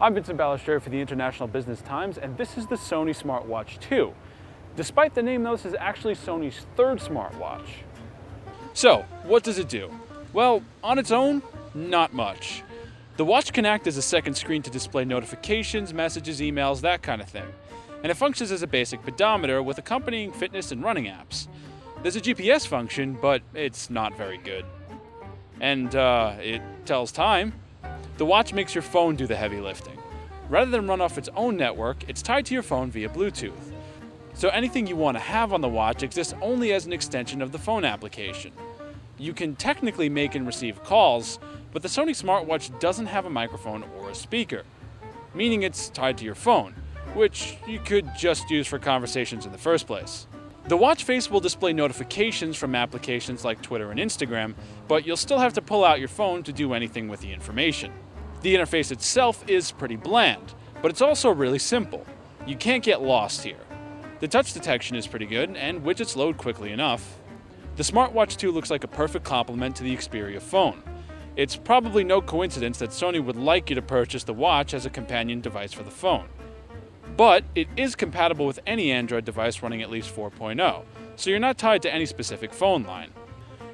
I'm Vincent Ballester for the International Business Times, and this is the Sony Smartwatch 2. Despite the name, though, this is actually Sony's third smartwatch. So, what does it do? Well, on its own, not much. The watch can act as a second screen to display notifications, messages, emails, that kind of thing. And it functions as a basic pedometer with accompanying fitness and running apps. There's a GPS function, but it's not very good. And it tells time. The watch makes your phone do the heavy lifting. Rather than run off its own network, it's tied to your phone via Bluetooth. So anything you want to have on the watch exists only as an extension of the phone application. You can technically make and receive calls, but the Sony smartwatch doesn't have a microphone or a speaker, meaning it's tied to your phone, which you could just use for conversations in the first place. The watch face will display notifications from applications like Twitter and Instagram, but you'll still have to pull out your phone to do anything with the information. The interface itself is pretty bland, but it's also really simple. You can't get lost here. The touch detection is pretty good, and widgets load quickly enough. The Smartwatch 2 looks like a perfect complement to the Xperia phone. It's probably no coincidence that Sony would like you to purchase the watch as a companion device for the phone. But it is compatible with any Android device running at least 4.0, so you're not tied to any specific phone line.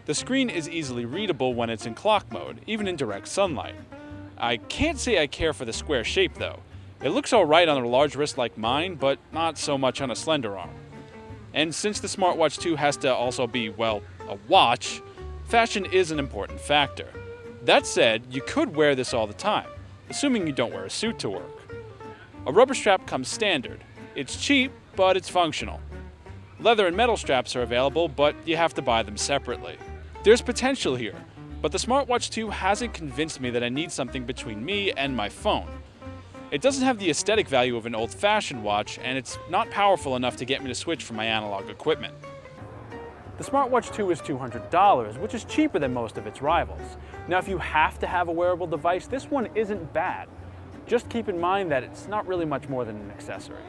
The screen is easily readable when it's in clock mode, even in direct sunlight. I can't say I care for the square shape though. It looks alright on a large wrist like mine, but not so much on a slender arm. And since the Smartwatch 2 has to also be, well, a watch, fashion is an important factor. That said, you could wear this all the time, assuming you don't wear a suit to work. A rubber strap comes standard. It's cheap, but it's functional. Leather and metal straps are available, but you have to buy them separately. There's potential here, but the Smartwatch 2 hasn't convinced me that I need something between me and my phone. It doesn't have the aesthetic value of an old-fashioned watch, and it's not powerful enough to get me to switch from my analog equipment. The Smartwatch 2 is $200, which is cheaper than most of its rivals. Now, if you have to have a wearable device, this one isn't bad. Just keep in mind that it's not really much more than an accessory.